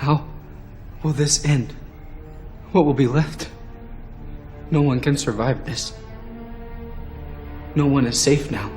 How will this end? What will be left? No one can survive this. No one is safe now.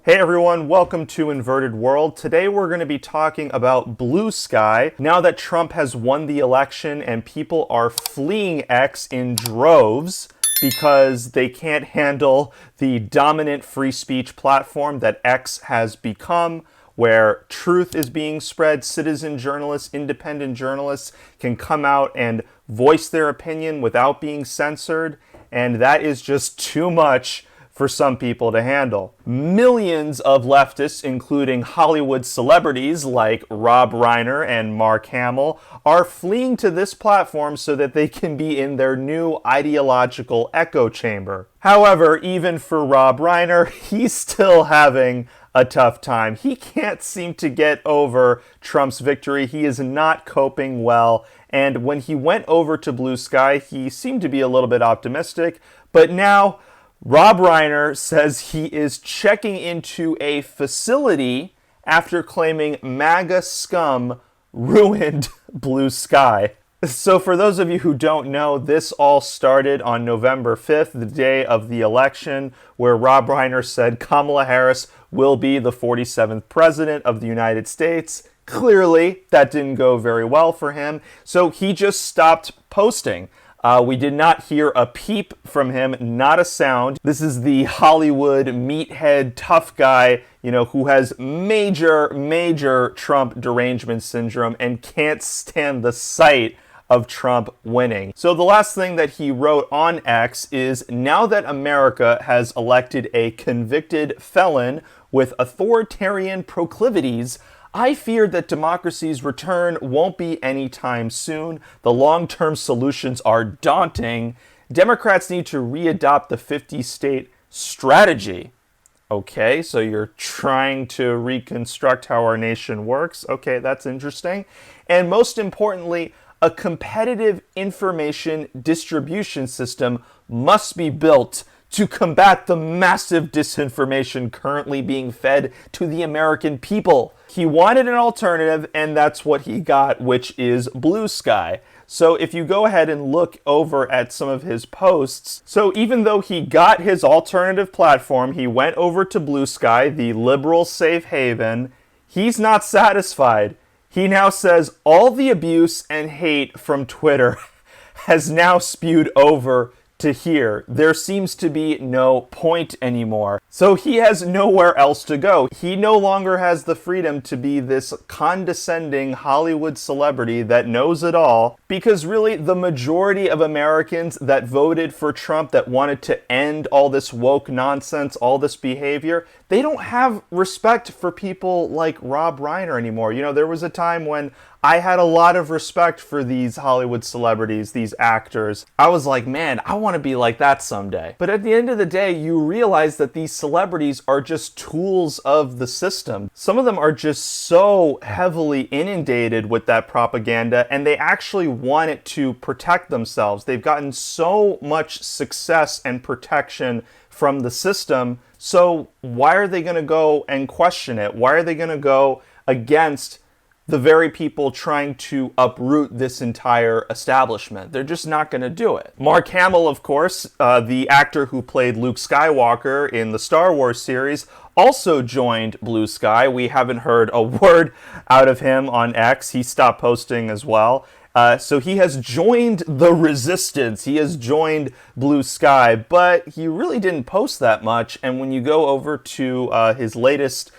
Hey everyone, welcome to Inverted World. Today we're going to be talking about Bluesky. Now that Trump has won the election and people are fleeing X in droves because they can't handle the dominant free speech platform that X has become, where truth is being spread, citizen journalists, independent journalists can come out and voice their opinion without being censored, and that is just too much for some people to handle. Millions of leftists, including Hollywood celebrities like Rob Reiner and Mark Hamill, are fleeing to this platform so that they can be in their new ideological echo chamber. However, even for Rob Reiner, he's still having a tough time. He can't seem to get over Trump's victory. He is not coping well. And when he went over to Bluesky, he seemed to be a little bit optimistic. But now, Rob Reiner says he is checking into a facility after claiming MAGA scum ruined Bluesky. So for those of you who don't know, this all started on November 5th, the day of the election, where Rob Reiner said Kamala Harris will be the 47th president of the United States. Clearly, that didn't go very well for him, so he just stopped posting. We did not hear a peep from him, not a sound. This is the Hollywood meathead tough guy, who has major Trump derangement syndrome and can't stand the sight of Trump winning. So the last thing that he wrote on X is, now that America has elected a convicted felon with authoritarian proclivities, I fear that democracy's return won't be anytime soon. The long-term solutions are daunting. Democrats need to readopt the 50-state strategy. Okay, so you're trying to reconstruct how our nation works. Okay, that's interesting. And most importantly, a competitive information distribution system must be built to combat the massive disinformation currently being fed to the American people. He wanted an alternative, and that's what he got, which is Bluesky. So if you go ahead and look over at some of his posts, so even though he got his alternative platform, he went over to Bluesky, the liberal safe haven, he's not satisfied. He now says all the abuse and hate from Twitter has now spewed over to here. There seems to be no point anymore. So he has nowhere else to go. He no longer has the freedom to be this condescending Hollywood celebrity that knows it all, because really the majority of Americans that voted for Trump, that wanted to end all this woke nonsense, all this behavior, they don't have respect for people like Rob Reiner anymore. There was a time when I had a lot of respect for these Hollywood celebrities, these actors. I was like, man, I want to be like that someday. But at the end of the day, you realize that these celebrities are just tools of the system. Some of them are just so heavily inundated with that propaganda, and they actually want it to protect themselves. They've gotten so much success and protection from the system, so why are they going to go and question it? Why are they going to go against the very people trying to uproot this entire establishment? They're just not going to do it. Mark Hamill, of course, the actor who played Luke Skywalker in the Star Wars series, also joined Bluesky. We haven't heard a word out of him on X. He stopped posting as well. So he has joined the resistance. He has joined Bluesky, but he really didn't post that much. And when you go over to his latest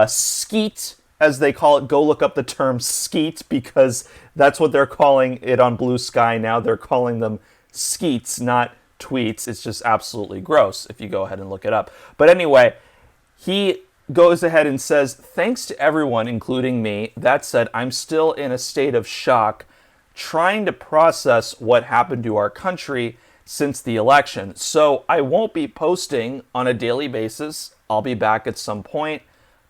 skeet, as they call it, go look up the term skeet, because that's what they're calling it on Bluesky now. They're calling them skeets, not tweets. It's just absolutely gross if you go ahead and look it up. But anyway, he goes ahead and says, thanks to everyone, including me. That said, I'm still in a state of shock, trying to process what happened to our country since the election. So I won't be posting on a daily basis. I'll be back at some point,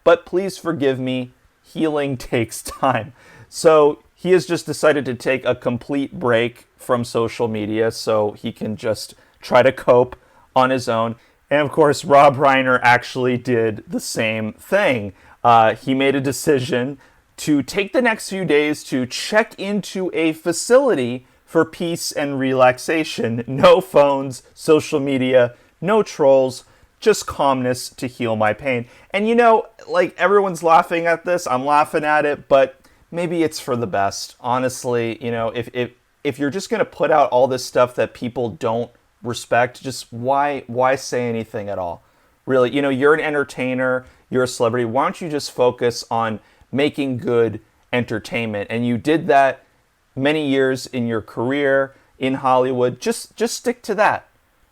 but please forgive me. Healing takes time. So he has just decided to take a complete break from social media so he can just try to cope on his own. And of course, Rob Reiner actually did the same thing. He made a decision to take the next few days to check into a facility for peace and relaxation. No phones, social media, no trolls, just calmness to heal my pain. And you know, like, everyone's laughing at this, I'm laughing at it, but maybe it's for the best. Honestly, you know, if you're just going to put out all this stuff that people don't respect, just why say anything at all? Really, you know, you're an entertainer, you're a celebrity. Why don't you just focus on making good entertainment? And you did that many years in your career in Hollywood. Just stick to that.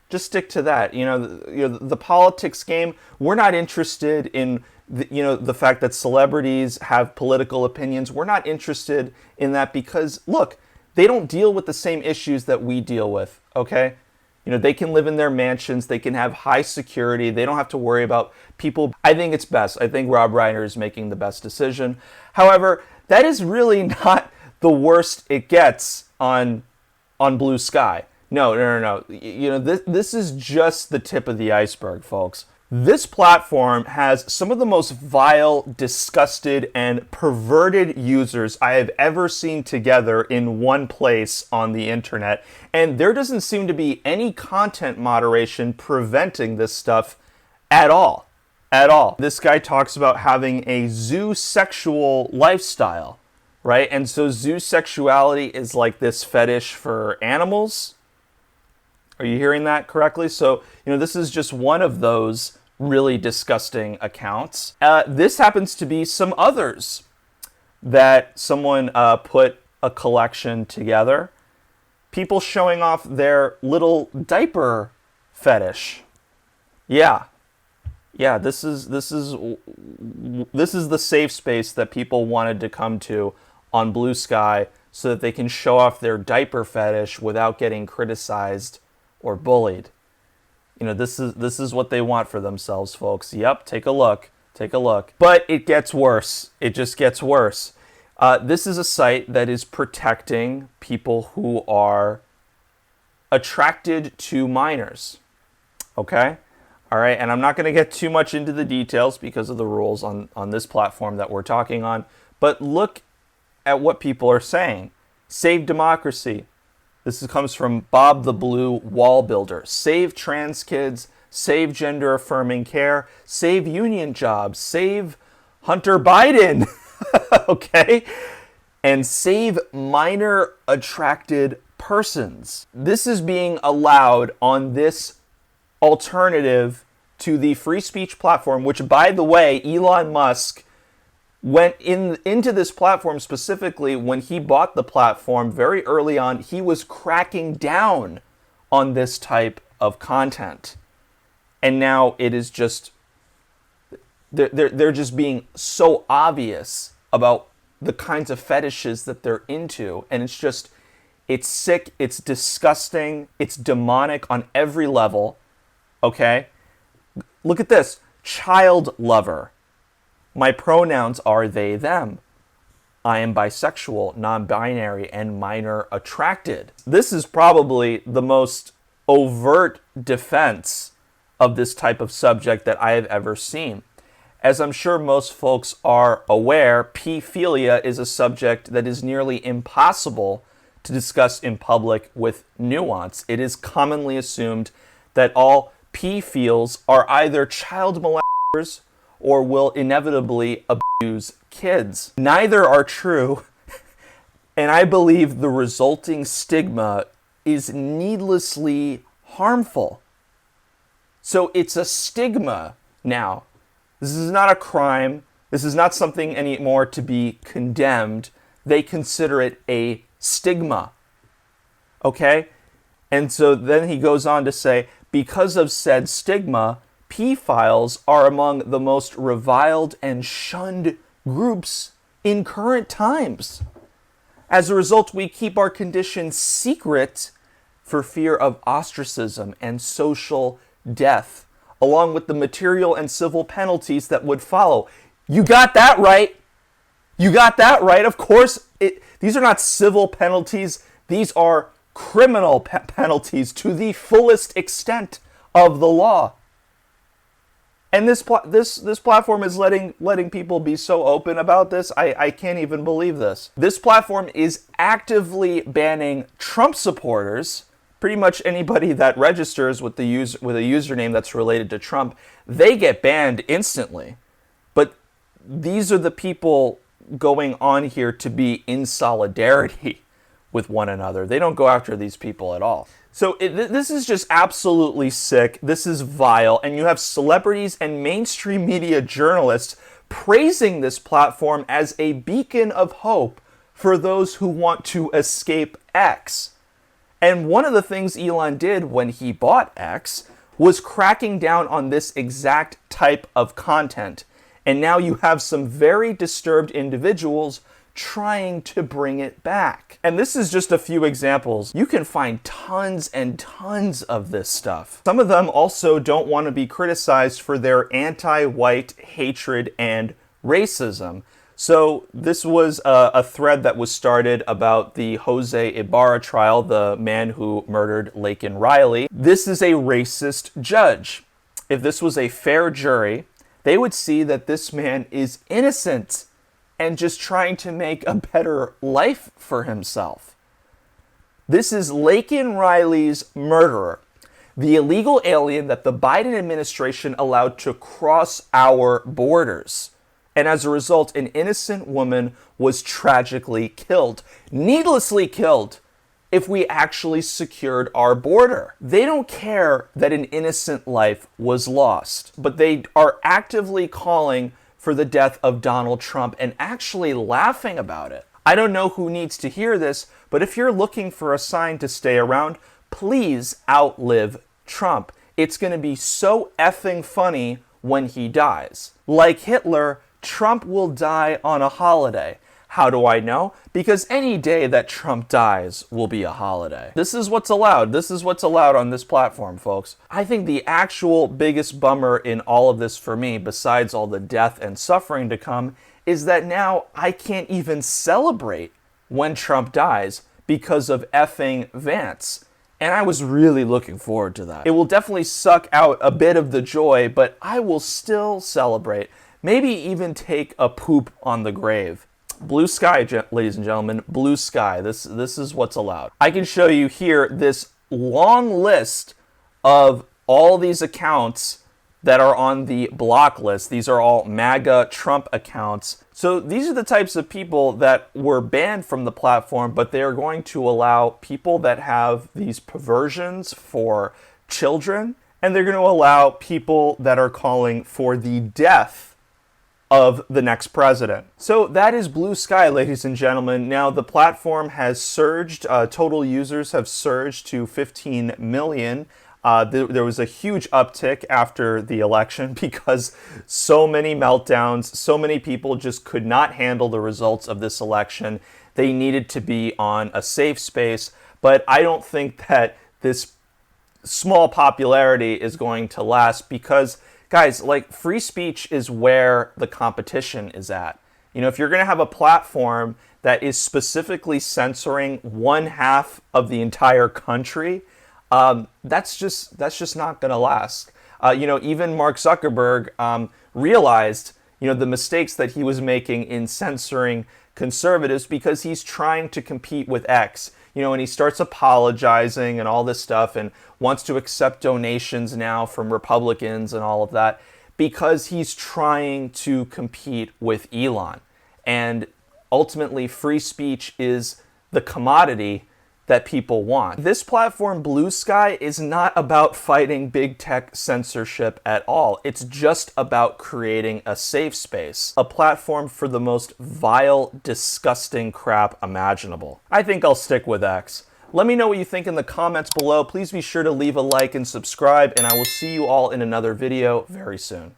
Just stick to that. You know, the politics game, we're not interested in the fact that celebrities have political opinions. We're not interested in that because, look, they don't deal with the same issues that we deal with, okay? You know, they can live in their mansions. They can have high security. They don't have to worry about people. I think it's best. I think Rob Reiner is making the best decision. However, that is really not the worst it gets on Bluesky. No. You know, this is just the tip of the iceberg, folks. This platform has some of the most vile, disgusted, and perverted users I have ever seen together in one place on the internet. And there doesn't seem to be any content moderation preventing this stuff at all. At all. This guy talks about having a zoosexual lifestyle, right? And so zoosexuality is like this fetish for animals. Are you hearing that correctly? So, you know, this is just one of those really disgusting accounts. This happens to be some others that someone put a collection together. People showing off their little diaper fetish. Yeah, this is the safe space that people wanted to come to on Bluesky so that they can show off their diaper fetish without getting criticized or bullied. You know, this is what they want for themselves, folks. Yep, take a look. But it gets worse. It just gets worse. This is a site that is protecting people who are attracted to minors. Okay? All right, and I'm not going to get too much into the details because of the rules on this platform that we're talking on, but look at what people are saying. Save democracy. This comes from Bob the Blue Wall Builder. Save trans kids, save gender-affirming care, save union jobs, save Hunter Biden, okay? And save minor-attracted persons. This is being allowed on this alternative to the free speech platform, which, by the way, Elon Musk went into this platform specifically when he bought the platform very early on. He was cracking down on this type of content. And now it is just, they're just being so obvious about the kinds of fetishes that they're into. And it's just, it's sick, it's disgusting, it's demonic on every level. Okay? Look at this. Child lover. My pronouns are they, them. I am bisexual, non-binary, and minor attracted. This is probably the most overt defense of this type of subject that I have ever seen. As I'm sure most folks are aware, pedophilia is a subject that is nearly impossible to discuss in public with nuance. It is commonly assumed that all pedophiles are either child molesters or will inevitably abuse kids. Neither are true, and I believe the resulting stigma is needlessly harmful. So it's a stigma now. This is not a crime. This is not something anymore to be condemned. They consider it a stigma. Okay? And so then he goes on to say, because of said stigma, pedophiles are among the most reviled and shunned groups in current times. As a result, we keep our condition secret for fear of ostracism and social death, along with the material and civil penalties that would follow. You got that right. You got that right. Of course, these are not civil penalties. These are criminal penalties to the fullest extent of the law. And this platform is letting people be so open about this. I can't even believe this. This platform is actively banning Trump supporters. Pretty much anybody that registers with a username that's related to Trump, they get banned instantly. But these are the people going on here to be in solidarity with one another. They don't go after these people at all. So this is just absolutely sick. This is vile. And you have celebrities and mainstream media journalists praising this platform as a beacon of hope for those who want to escape X. And one of the things Elon did when he bought X was cracking down on this exact type of content. And now you have some very disturbed individuals trying to bring it back. And this is just a few examples. You can find tons and tons of this stuff. Some of them also don't want to be criticized for their anti-white hatred and racism. So this was a thread that was started about the Jose Ibarra trial, the man who murdered Laken Riley. This is a racist judge. If this was a fair jury, they would see that this man is innocent and just trying to make a better life for himself. This is Laken Riley's murderer, the illegal alien that the Biden administration allowed to cross our borders. And as a result, an innocent woman was tragically killed, needlessly killed, if we actually secured our border. They don't care that an innocent life was lost, but they are actively calling for the death of Donald Trump and actually laughing about it. I don't know who needs to hear this, but if you're looking for a sign to stay around, please outlive Trump. It's going to be so effing funny when he dies. Like Hitler, Trump will die on a holiday. How do I know? Because any day that Trump dies will be a holiday. This is what's allowed. This is what's allowed on this platform, folks. I think the actual biggest bummer in all of this for me, besides all the death and suffering to come, is that now I can't even celebrate when Trump dies because of effing Vance. And I was really looking forward to that. It will definitely suck out a bit of the joy, but I will still celebrate. Maybe even take a poop on the grave. Bluesky, ladies and gentlemen, Bluesky. This is what's allowed. I can show you here this long list of all these accounts that are on the block list. These are all MAGA Trump accounts. So these are the types of people that were banned from the platform, but they are going to allow people that have these perversions for children, and they're going to allow people that are calling for the death of the next president. So that is Bluesky, ladies and gentlemen. Now the platform has surged. Total users have surged to 15 million. There was a huge uptick after the election because so many meltdowns, so many people just could not handle the results of this election. They needed to be on a safe space, but I don't think that this small popularity is going to last because, guys, like, free speech is where the competition is at. You know, if you're going to have a platform that is specifically censoring one half of the entire country, that's just not going to last. Even Mark Zuckerberg realized, the mistakes that he was making in censoring conservatives because he's trying to compete with X. And he starts apologizing and all this stuff and wants to accept donations now from Republicans and all of that because he's trying to compete with Elon. And ultimately, free speech is the commodity that people want. This platform, Bluesky, is not about fighting big tech censorship at all. It's just about creating a safe space, a platform for the most vile, disgusting crap imaginable. I think I'll stick with X. Let me know what you think in the comments below. Please be sure to leave a like and subscribe, and I will see you all in another video very soon.